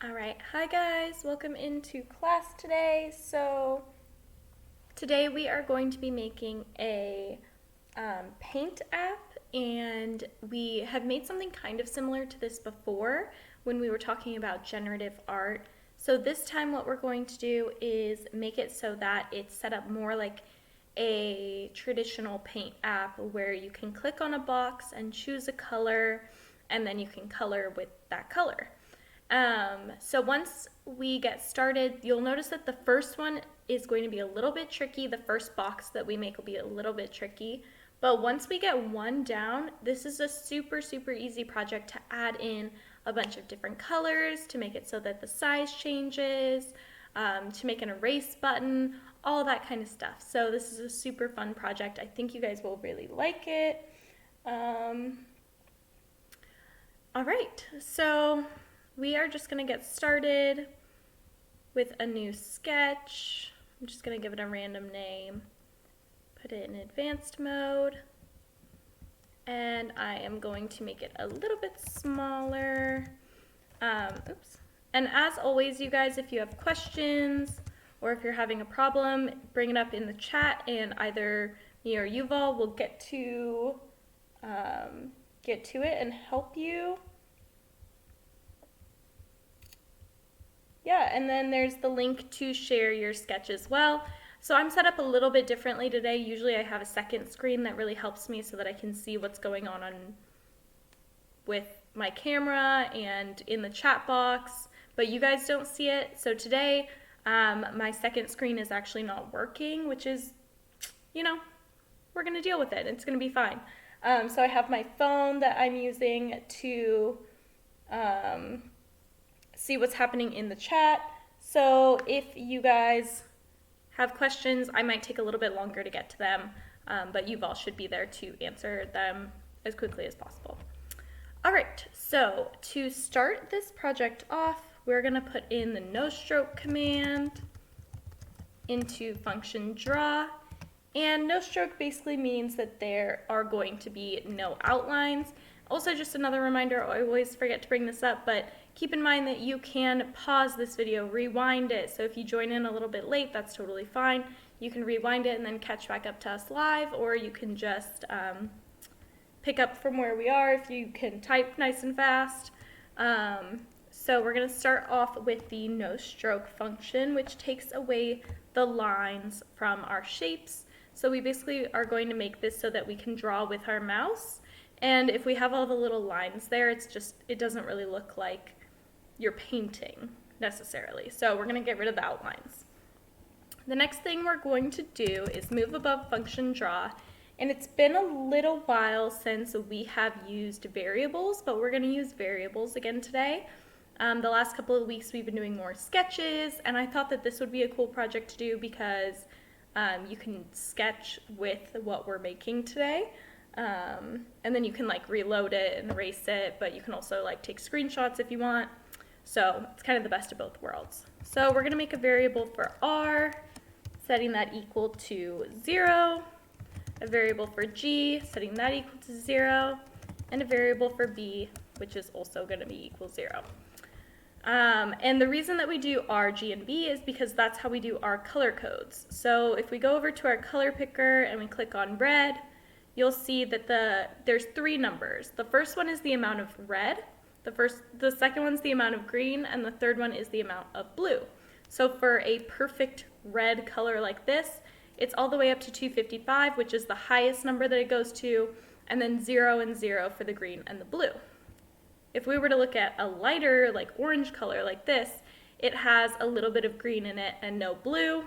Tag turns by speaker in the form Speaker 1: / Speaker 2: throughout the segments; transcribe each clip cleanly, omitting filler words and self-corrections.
Speaker 1: All right, hi guys, welcome into class today. So today we are going to be making a paint app, and we have made something kind of similar to this before when we were talking about generative art. So this time what we're going to do is make it so that it's set up more like a traditional paint app where you can click on a box and choose a color, and then you can color with that color. So once we get started, you'll notice that the first one is going to be a little bit tricky. The first box that we make will be a little bit tricky. But once we get one down, this is a super, super easy project to add in a bunch of different colors, to make it so that the size changes, to make an erase button, all that kind of stuff. So this is a super fun project. I think you guys will really like it. All right, so we are just going to get started with a new sketch. I'm just going to give it a random name, put it in advanced mode, and I am going to make it a little bit smaller. And as always, you guys, if you have questions or if you're having a problem, bring it up in the chat, and either me or Yuval will get to it and help you. Yeah, and then there's the link to share your sketch as well. So I'm set up a little bit differently today. Usually I have a second screen that really helps me so that I can see what's going on with my camera and in the chat box, but you guys don't see it. So today my second screen is actually not working, which is, we're gonna deal with it. It's gonna be fine. So I have my phone that I'm using to see what's happening in the chat. So if you guys have questions, I might take a little bit longer to get to them, but you all should be there to answer them as quickly as possible. All right, so to start this project off, we're gonna put in the no stroke command into function draw. And no stroke basically means that there are going to be no outlines. Also, just another reminder, I always forget to bring this up, but keep in mind that you can pause this video, rewind it. So if you join in a little bit late, that's totally fine. You can rewind it and then catch back up to us live, or you can just pick up from where we are if you can type nice and fast. So we're going to start off with the no stroke function, which takes away the lines from our shapes. So we basically are going to make this so that we can draw with our mouse. And if we have all the little lines there, it doesn't really look like you're painting necessarily. So we're going to get rid of the outlines. The next thing we're going to do is move above function draw. And it's been a little while since we have used variables, but we're going to use variables again today. The last couple of weeks we've been doing more sketches, and I thought that this would be a cool project to do because you can sketch with what we're making today. And then you can reload it and erase it, but you can also take screenshots if you want. So it's kind of the best of both worlds. So we're going to make a variable for R, setting that equal to 0, a variable for G, setting that equal to 0, and a variable for B, which is also going to be equal 0. And the reason that we do R, G, and B is because that's how we do our color codes. So if we go over to our color picker and we click on red, you'll see that there's 3 numbers. The first one is the amount of red, the second one's the amount of green, and the third one is the amount of blue. So for a perfect red color like this, it's all the way up to 255, which is the highest number that it goes to, and then 0 and 0 for the green and the blue. If we were to look at a lighter, orange color like this, it has a little bit of green in it and no blue.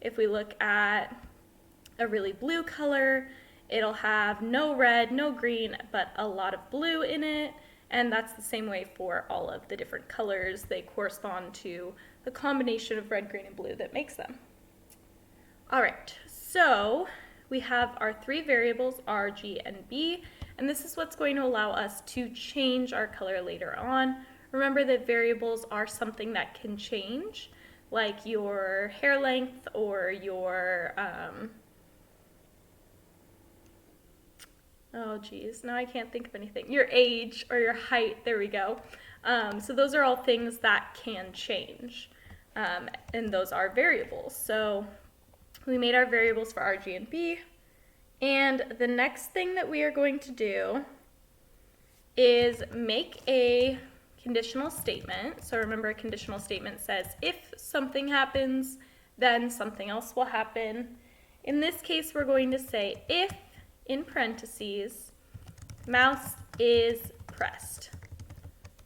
Speaker 1: If we look at a really blue color, it'll have no red, no green, but a lot of blue in it. And that's the same way for all of the different colors. They correspond to the combination of red, green, and blue that makes them. All right, so we have our 3 variables, R, G, and B, and this is what's going to allow us to change our color later on. Remember that variables are something that can change, like your hair length or your oh geez, now I can't think of anything. Your age or your height, there we go. So those are all things that can change, and those are variables. So we made our variables for R, G, and B, and the next thing that we are going to do is make a conditional statement. So remember, a conditional statement says if something happens, then something else will happen. In this case, we're going to say if, in parentheses, mouse is pressed.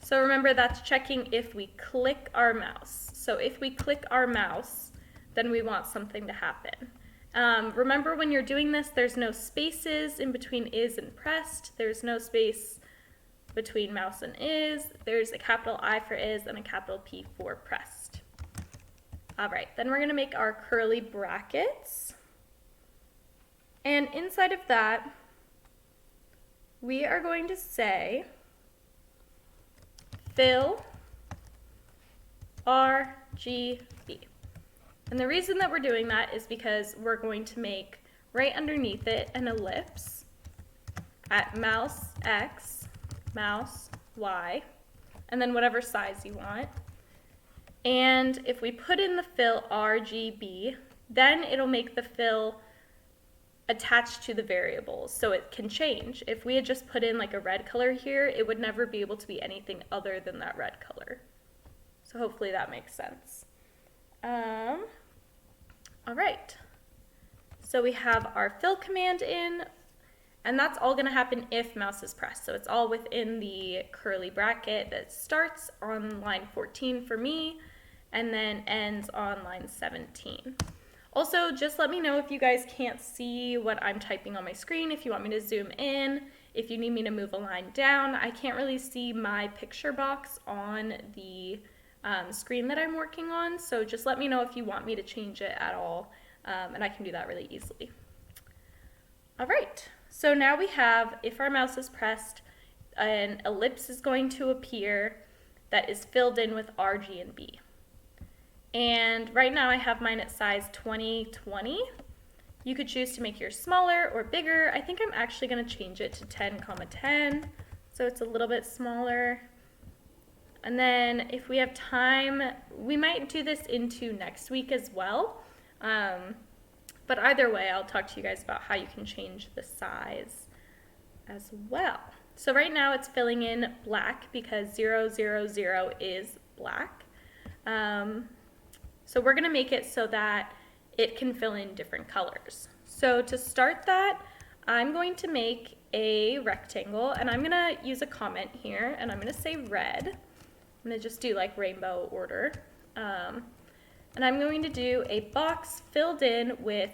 Speaker 1: So remember, that's checking if we click our mouse. So if we click our mouse, then we want something to happen. Remember, when you're doing this, there's no spaces in between is and pressed. There's no space between mouse and is. There's a capital I for is and a capital P for pressed. All right, then we're going to make our curly brackets. And inside of that, we are going to say fill R, G, B. And the reason that we're doing that is because we're going to make right underneath it an ellipse at mouse X, mouse Y, and then whatever size you want. And if we put in the fill RGB, then it'll make the fill attached to the variables, so it can change. If we had just put in like a red color here, it would never be able to be anything other than that red color. So hopefully that makes sense. All right, so we have our fill command in, and that's all going to happen if mouse is pressed. So it's all within the curly bracket that starts on line 14 for me and then ends on line 17. Also, just let me know if you guys can't see what I'm typing on my screen, if you want me to zoom in, if you need me to move a line down. I can't really see my picture box on the screen that I'm working on, so just let me know if you want me to change it at all, and I can do that really easily. All right. So now we have, if our mouse is pressed, an ellipse is going to appear that is filled in with R, G, and B. And right now I have mine at size 2020. You could choose to make yours smaller or bigger. I think I'm actually going to change it to 10,10, so it's a little bit smaller. And then if we have time, we might do this into next week as well. But either way, I'll talk to you guys about how you can change the size as well. So right now it's filling in black because 000 is black. So we're going to make it so that it can fill in different colors. So to start that, I'm going to make a rectangle, and I'm going to use a comment here, and I'm going to say red. I'm going to just do like rainbow order. And I'm going to do a box filled in with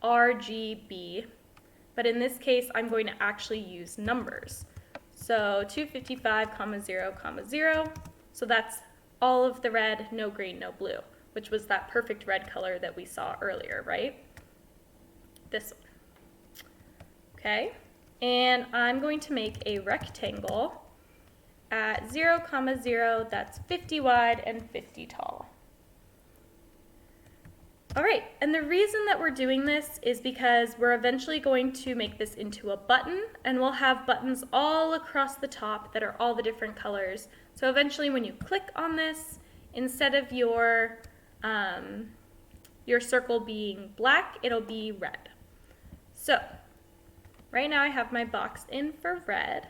Speaker 1: RGB, but in this case, I'm going to actually use numbers. So 255, 0, 0. So that's all of the red, no green, no blue, which was that perfect red color that we saw earlier, right? This one. Okay, and I'm going to make a rectangle at 0, 0, that's 50 wide and 50 tall. All right, and the reason that we're doing this is because we're eventually going to make this into a button, and we'll have buttons all across the top that are all the different colors. So eventually when you click on this, instead of your circle being black, it'll be red. So right now I have my box in for red.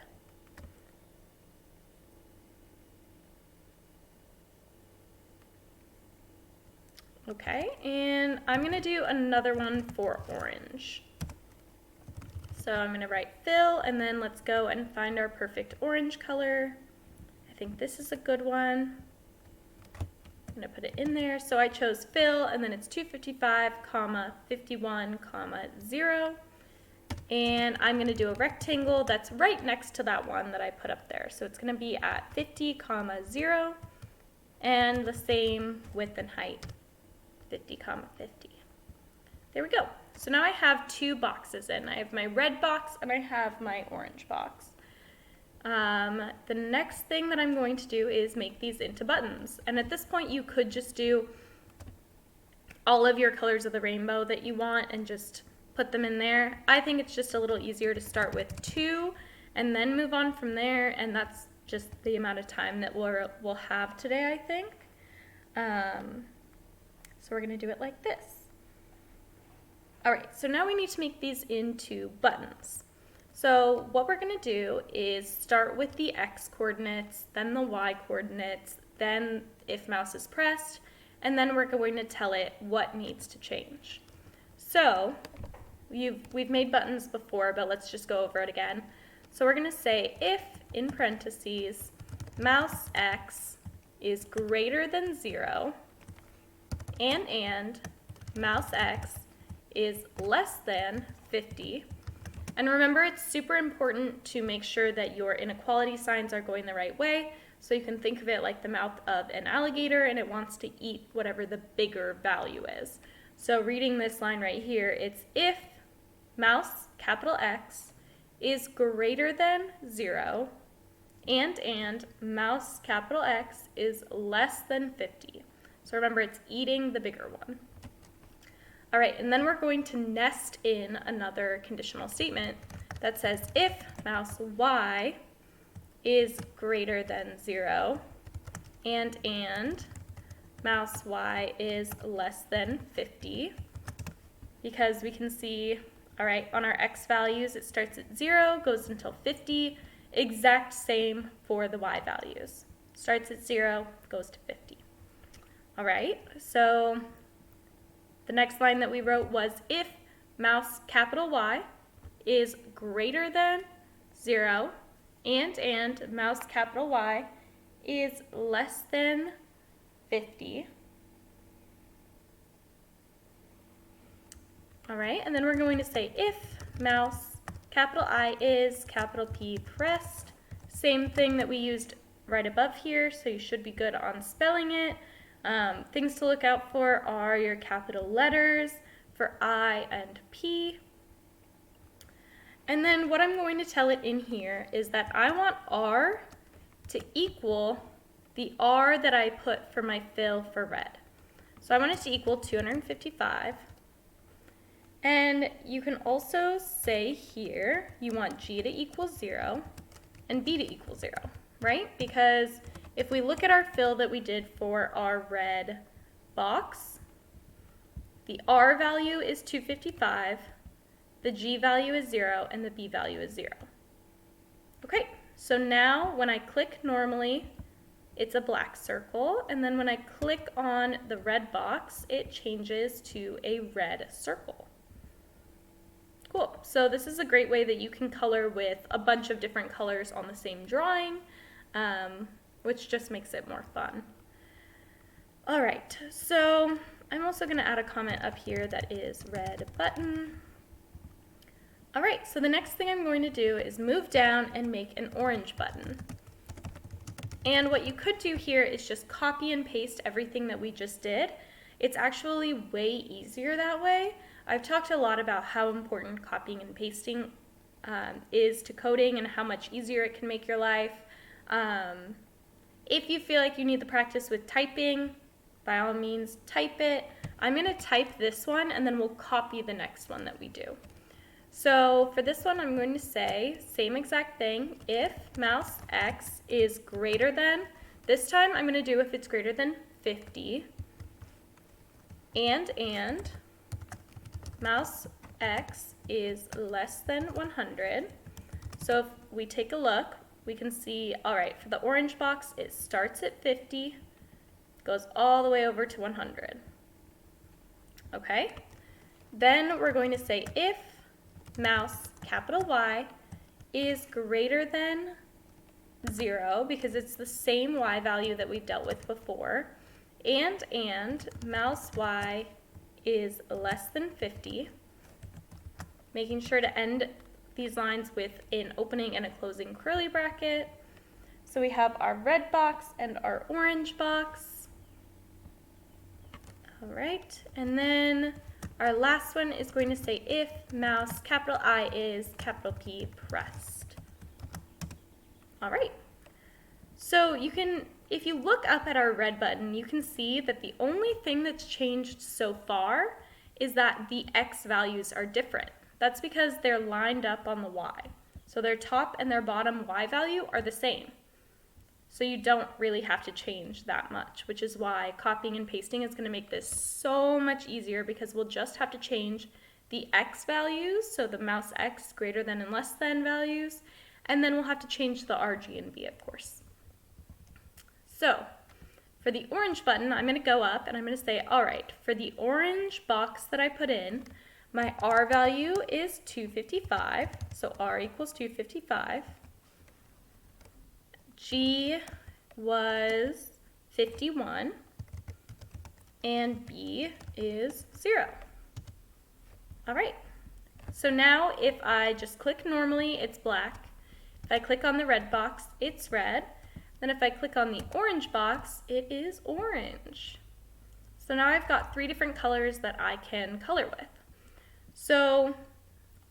Speaker 1: Okay, and I'm going to do another one for orange. So I'm going to write fill, and then let's go and find our perfect orange color. I think this is a good one. I'm going to put it in there. So I chose fill, and then it's 255, 51, 0. And I'm going to do a rectangle that's right next to that one that I put up there. So it's going to be at 50, 0, and the same width and height. 50, 50. There we go. So now I have two boxes in. I have my red box and I have my orange box. The next thing that I'm going to do is make these into buttons. And at this point you could just do all of your colors of the rainbow that you want and just put them in there. I think it's just a little easier to start with two and then move on from there, and that's just the amount of time that we'll have today, I think. So we're going to do it like this. All right, so now we need to make these into buttons. So what we're going to do is start with the x coordinates, then the y coordinates, then if mouse is pressed, and then we're going to tell it what needs to change. So we've made buttons before, but let's just go over it again. So we're going to say if, in parentheses, mouse x is greater than 0, and mouse x is less than 50. And remember, it's super important to make sure that your inequality signs are going the right way. So you can think of it like the mouth of an alligator, and it wants to eat whatever the bigger value is. So reading this line right here, it's if mouse, capital X, is greater than 0, and mouse, capital X, is less than 50. So remember, it's eating the bigger one. All right, and then we're going to nest in another conditional statement that says if mouse y is greater than 0 and mouse y is less than 50, because we can see, all right, on our x values, it starts at 0, goes until 50, exact same for the y values. Starts at 0, goes to 50. All right, so the next line that we wrote was if mouse capital Y is greater than 0 and mouse capital Y is less than 50. All right, and then we're going to say if mouse capital I is capital P pressed. Same thing that we used right above here, so you should be good on spelling it. Things to look out for are your capital letters for I and P. And then what I'm going to tell it in here is that I want R to equal the R that I put for my fill for red. So I want it to equal 255. And you can also say here you want G to equal 0 and B to equal 0, right? Because if we look at our fill that we did for our red box, the R value is 255, the G value is 0, and the B value is 0. Okay, so now when I click normally, it's a black circle, and then when I click on the red box, it changes to a red circle. Cool, so this is a great way that you can color with a bunch of different colors on the same drawing, which just makes it more fun. All right, so I'm also going to add a comment up here that is red button. All right, so the next thing I'm going to do is move down and make an orange button. And what you could do here is just copy and paste everything that we just did. It's actually way easier that way. I've talked a lot about how important copying and pasting is to coding and how much easier it can make your life. If you feel like you need the practice with typing, by all means, type it. I'm going to type this one, and then we'll copy the next one that we do. So for this one, I'm going to say, same exact thing, if mouse X is greater than, this time I'm going to do if it's greater than 50, and mouse X is less than 100. So if we take a look, we can see, all right, for the orange box, it starts at 50, goes all the way over to 100. Okay? Then we're going to say if mouse capital Y is greater than 0, because it's the same Y value that we've dealt with before, and mouse Y is less than 50, making sure to end these lines with an opening and a closing curly bracket. So we have our red box and our orange box. All right, and then our last one is going to say if mouse capital I is capital P pressed. All right, so you can, if you look up at our red button, you can see that the only thing that's changed so far is that the X values are different. That's because they're lined up on the Y. So their top and their bottom Y value are the same. So you don't really have to change that much, which is why copying and pasting is going to make this so much easier, because we'll just have to change the x values, so the mouse x greater than and less than values, and then we'll have to change the R, G, and B, of course. So for the orange button, I'm going to go up and I'm going to say, all right, for the orange box that I put in, my R value is 255, so R equals 255. G was 51, and B is 0. All right, so now if I just click normally, it's black. If I click on the red box, it's red. Then if I click on the orange box, it is orange. So now I've got 3 different colors that I can color with. So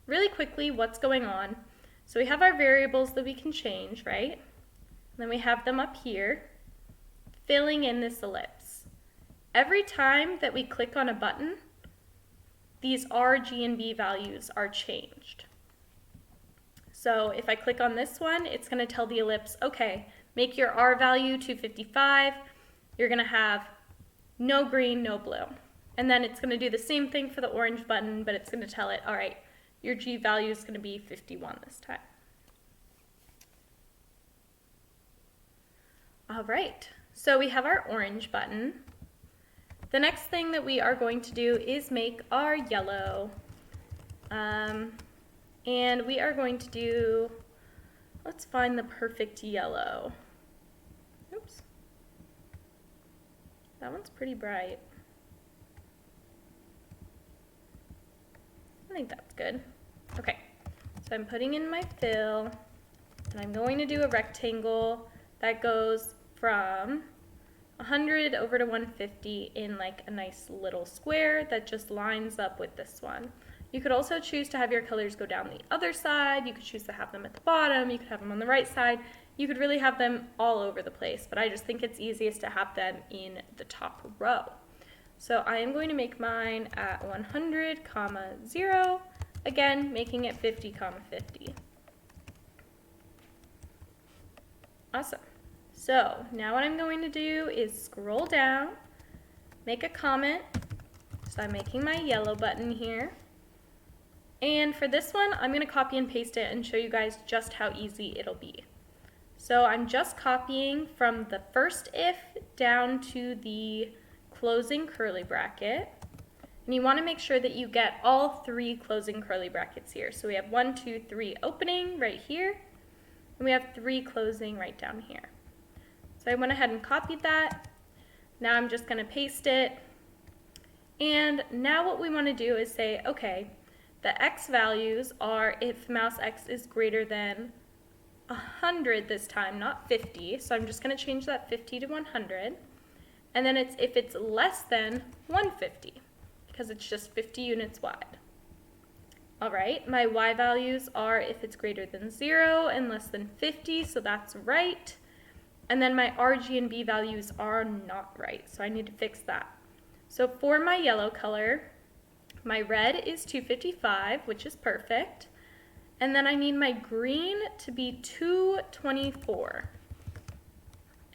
Speaker 1: really quickly, what's going on? So we have our variables that we can change, right? Then we have them up here, filling in this ellipse. Every time that we click on a button, these R, G, and B values are changed. So if I click on this one, it's going to tell the ellipse, okay, make your R value 255. You're going to have no green, no blue. And then it's going to do the same thing for the orange button, but it's going to tell it, all right, your G value is going to be 51 this time. All right, so we have our orange button. The next thing that we are going to do is make our yellow. And we are going to do, let's find the perfect yellow. Oops. That one's pretty bright. I think that's good. Okay, so I'm putting in my fill, and I'm going to do a rectangle that goes from 100 over to 150 in like a nice little square that just lines up with this one. You could also choose to have your colors go down the other side. You could choose to have them at the bottom. You could have them on the right side. You could really have them all over the place, but I just think it's easiest to have them in the top row. So I am going to make mine at 100, 0, again, making it 50, 50. Awesome. So now what I'm going to do is scroll down, make a comment. So I'm making my yellow button here. And for this one, I'm going to copy and paste it and show you guys just how easy it'll be. So I'm just copying from the first if down to the closing curly bracket. And you want to make sure that you get all 3 closing curly brackets here. So we have 1, 2, 3 opening right here, and we have 3 closing right down here. So I went ahead and copied that. Now I'm just going to paste it. And now what we want to do is say, okay, the x values are if mouse x is greater than 100 this time, not 50. So I'm just going to change that 50 to 100. And then it's if it's less than 150, because it's just 50 units wide. All right, my y values are if it's greater than 0 and less than 50, so that's right. And then my R, G, and B values are not right, so I need to fix that. So for my yellow color, my red is 255, which is perfect. And then I need my green to be 224.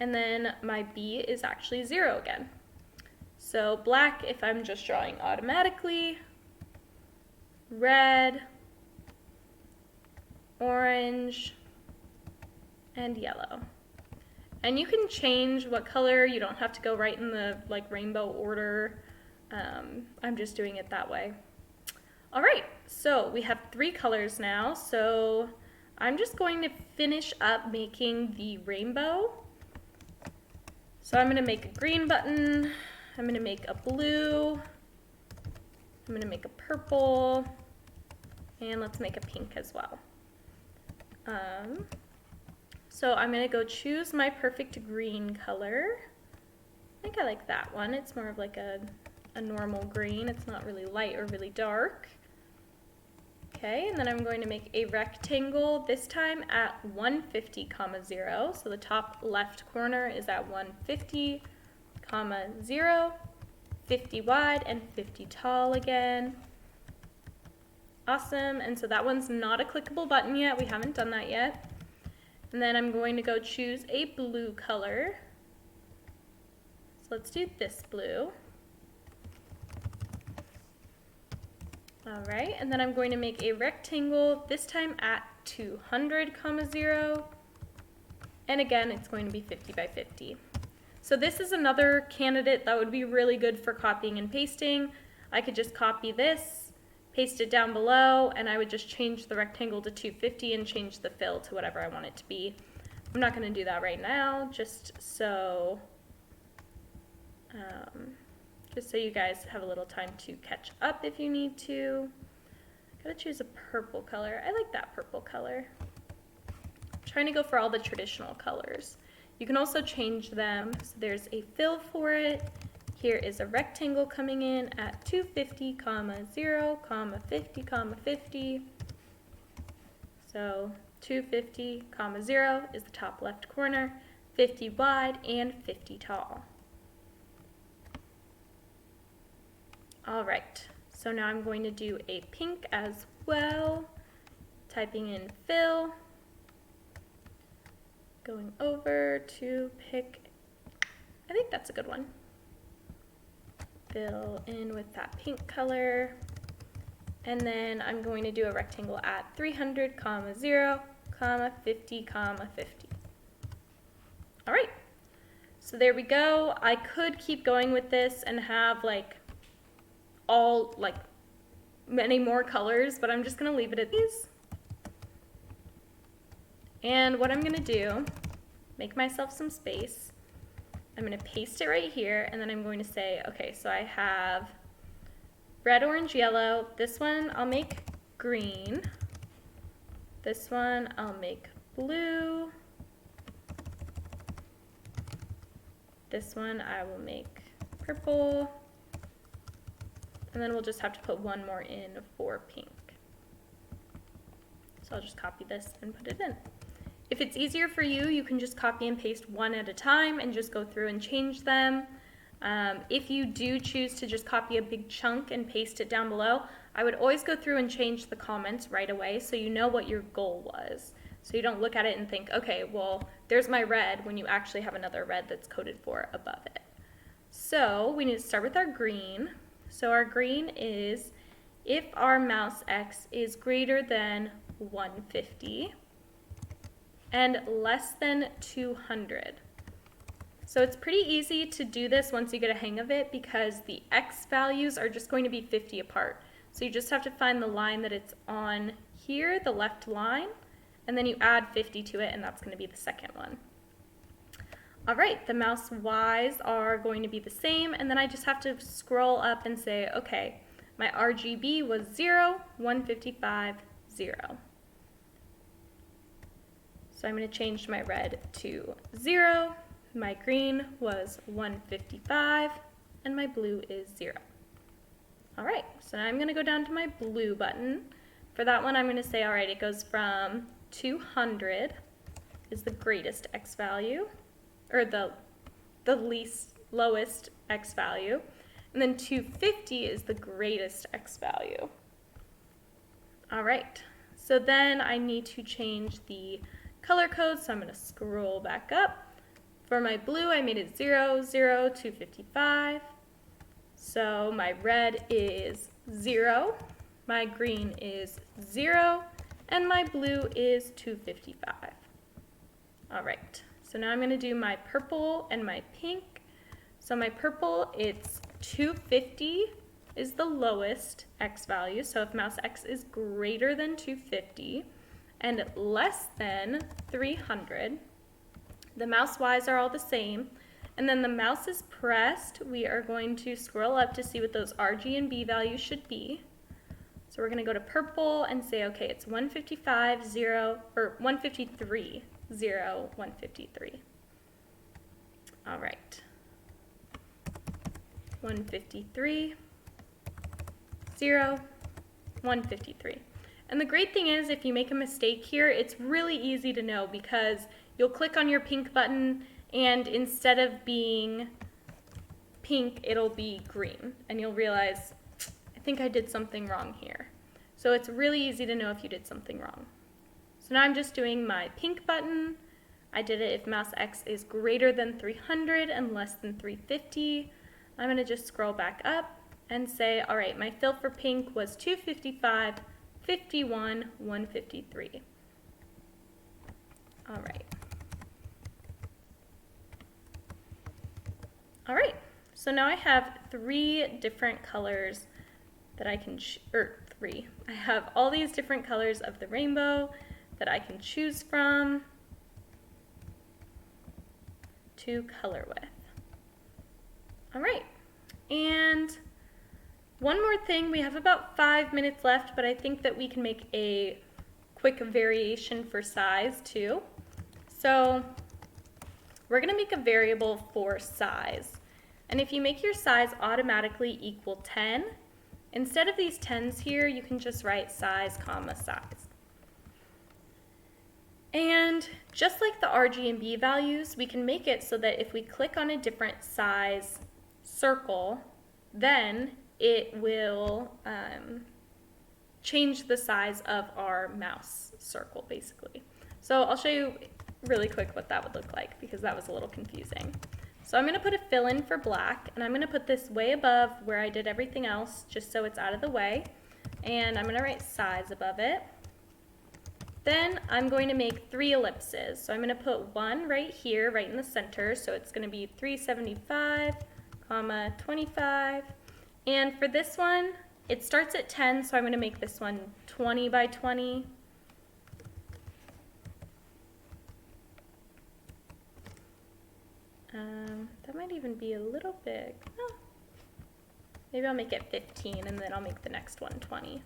Speaker 1: And then my B is actually 0 again. So black if I'm just drawing automatically, red, orange, and yellow. And you can change what color. You don't have to go right in the like rainbow order. I'm just doing it that way. All right, so we have 3 colors now. So I'm just going to finish up making the rainbow. So I'm going to make a green button. I'm going to make a blue. I'm going to make a purple. And let's make a pink as well. So I'm going to go choose my perfect green color. I think I like that one. It's more of like a normal green. It's not really light or really dark. Okay, and then I'm going to make a rectangle, this time at 150, 0. So the top left corner is at 150, 0, 50 wide and 50 tall again. Awesome, and so that one's not a clickable button yet. We haven't done that yet. And then I'm going to go choose a blue color. So let's do this blue. All right, and then I'm going to make a rectangle, this time at 200, 0. And again, it's going to be 50 by 50. So this is another candidate that would be really good for copying and pasting. I could just copy this, paste it down below, and I would just change the rectangle to 250 and change the fill to whatever I want it to be. I'm not going to do that right now, just so you guys have a little time to catch up if you need to. Gotta choose a purple color. I like that purple color. I'm trying to go for all the traditional colors. You can also change them. So there's a fill for it. Here is a rectangle coming in at 250, 0, 50, 50. So 250, 0 is the top left corner, 50 wide and 50 tall. All right, so now I'm going to do a pink as well, typing in fill, going over to pick, I think that's a good one. Fill in with that pink color, and then I'm going to do a rectangle at 300, 0, 50, 50. All right, so there we go. I could keep going with this and have many more colors, but I'm just gonna leave it at these. And what I'm gonna do, make myself some space. I'm gonna paste it right here, and then I'm going to say, okay, so I have red, orange, yellow. This one I'll make green. This one I'll make blue. This one I will make purple. And then we'll just have to put one more in for pink. So I'll just copy this and put it in. If it's easier for you, you can just copy and paste one at a time and just go through and change them. If you do choose to just copy a big chunk and paste it down below, I would always go through and change the comments right away so you know what your goal was. So you don't look at it and think, okay, well, there's my red, when you actually have another red that's coded for above it. So we need to start with our green. So our green is if our mouse X is greater than 150 and less than 200. So it's pretty easy to do this once you get a hang of it because the X values are just going to be 50 apart. So you just have to find the line that it's on here, the left line, and then you add 50 to it, and that's going to be the second one. All right, the mouse Y's are going to be the same, and then I just have to scroll up and say, okay, my RGB was 0, 155, 0. So I'm going to change my red to 0, my green was 155, and my blue is 0. All right, so now I'm going to go down to my blue button. For that one, I'm going to say, all right, it goes from 200 is the greatest X value, or the lowest X value, and then 250 is the greatest X value. All right, so then I need to change the color code, so I'm going to scroll back up. For my blue, I made it 0, 0, 255. So my red is 0, my green is 0, and my blue is 255. All right. So now I'm going to do my purple and my pink. So my purple, it's 250 is the lowest X value. So if mouse X is greater than 250 and less than 300, the mouse Y's are all the same. And then the mouse is pressed. We are going to scroll up to see what those RG and B values should be. So we're going to go to purple and say, okay, it's 155, 0, or 153. 0, 153. All right. 153, 0, 153. And the great thing is if you make a mistake here, it's really easy to know because you'll click on your pink button and instead of being pink, it'll be green. And you'll realize, I think I did something wrong here. So it's really easy to know if you did something wrong. So now I'm just doing my pink button. I did it if mouse X is greater than 300 and less than 350. I'm going to just scroll back up and say, all right, my fill for pink was 255, 51, 153. All right. All right, so now I have 3 different colors that I can, I have all these different colors of the rainbow that I can choose from to color with. All right, and one more thing, we have about 5 minutes left, but I think that we can make a quick variation for size too. So we're gonna make a variable for size. And if you make your size automatically equal 10, instead of these 10s here, you can just write size, comma, size. And just like the RGB values, we can make it so that if we click on a different size circle, then it will change the size of our mouse circle, basically. So I'll show you really quick what that would look like because that was a little confusing. So I'm going to put a fill in for black, and I'm going to put this way above where I did everything else just so it's out of the way. And I'm going to write size above it. Then I'm going to make 3 ellipses. So I'm going to put one right here, right in the center. So it's going to be 375, comma, 25. And for this one, it starts at 10, so I'm going to make this one 20 by 20. That might even be a little big. Oh. Maybe I'll make it 15 and then I'll make the next one 20.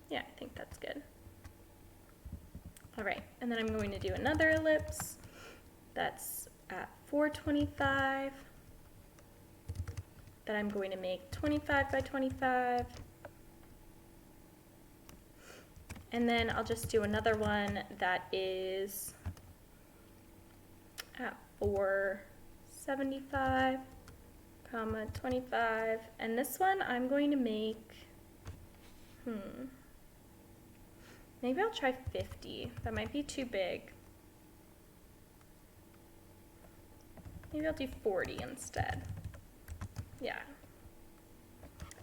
Speaker 1: Yeah, I think that's good. All right, and then I'm going to do another ellipse. That's at 425. That I'm going to make 25 by 25. And then I'll just do another one that is at 475, comma, 25. And this one I'm going to make, maybe I'll try 50. That might be too big. Maybe I'll do 40 instead. Yeah.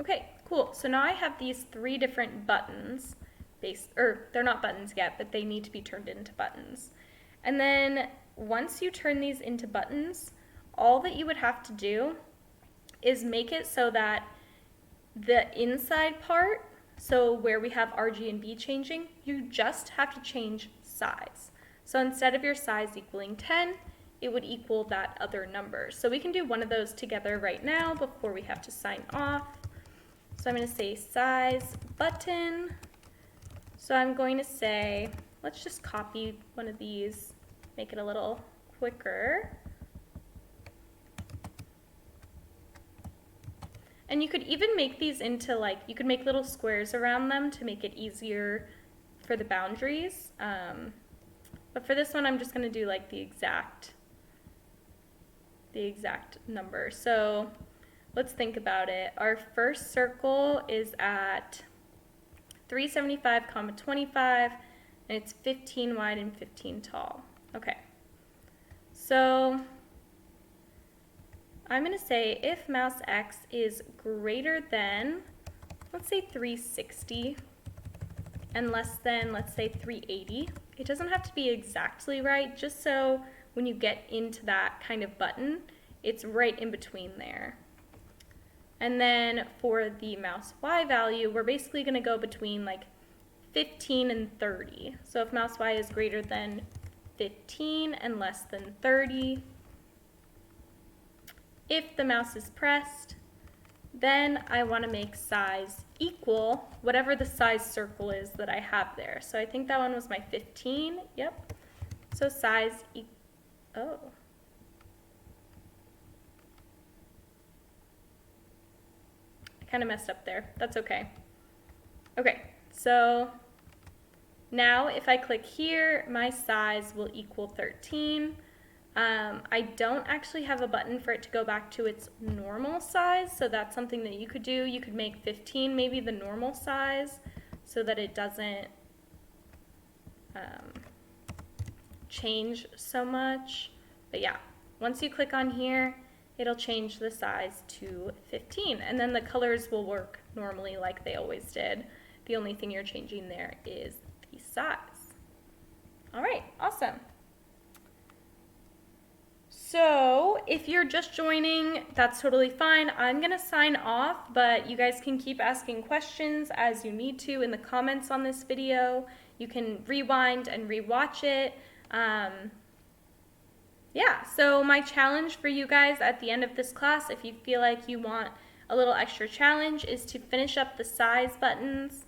Speaker 1: Okay, cool. So now I have these 3 different buttons. They're not buttons yet, but they need to be turned into buttons. And then once you turn these into buttons, all that you would have to do is make it so that the inside part, so where we have RG and B changing, you just have to change size. So instead of your size equaling 10, it would equal that other number. So we can do one of those together right now before we have to sign off. So I'm going to say size button. So I'm going to say, let's just copy one of these, make it a little quicker. And you could even make these into you could make little squares around them to make it easier for the boundaries. But for this one, I'm just going to do the exact number. So let's think about it. Our first circle is at 375, comma, 25, and it's 15 wide and 15 tall. Okay, so I'm going to say if mouse X is greater than, let's say 360, and less than, let's say 380. It doesn't have to be exactly right, just so when you get into that kind of button, it's right in between there. And then for the mouse Y value, we're basically going to go between 15 and 30. So if mouse Y is greater than 15 and less than 30, if the mouse is pressed, then I want to make size equal whatever the size circle is that I have there. So I think that one was my 15. Yep. So size oh. Kind of messed up there. That's okay. Okay, so now if I click here, my size will equal 13. I don't actually have a button for it to go back to its normal size, so that's something that you could do. You could make 15 maybe the normal size so that it doesn't change so much. But yeah, once you click on here, it'll change the size to 15, and then the colors will work normally like they always did. The only thing you're changing there is the size. All right, awesome. So if you're just joining, that's totally fine. I'm gonna sign off, but you guys can keep asking questions as you need to in the comments on this video. You can rewind and rewatch it. Yeah, so my challenge for you guys at the end of this class, if you feel like you want a little extra challenge, is to finish up the size buttons.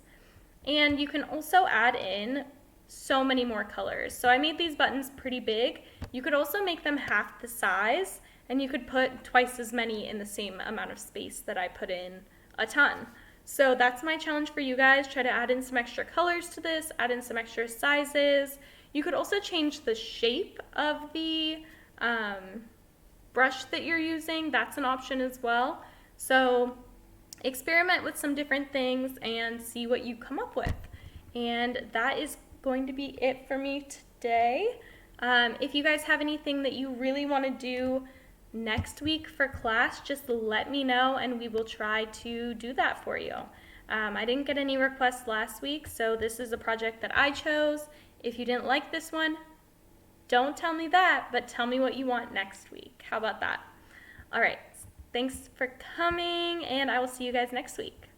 Speaker 1: And you can also add in so many more colors. So I made these buttons pretty big. You could also make them half the size, and you could put twice as many in the same amount of space that I put in a ton. So that's my challenge for you guys. Try to add in some extra colors to this, add in some extra sizes. You could also change the shape of the brush that you're using. That's an option as well. So experiment with some different things and see what you come up with. And that is going to be it for me today. If you guys have anything that you really want to do next week for class, just let me know and we will try to do that for you. I didn't get any requests last week, so this is a project that I chose. If you didn't like this one, don't tell me that, but tell me what you want next week. How about that? All right, thanks for coming, and I will see you guys next week.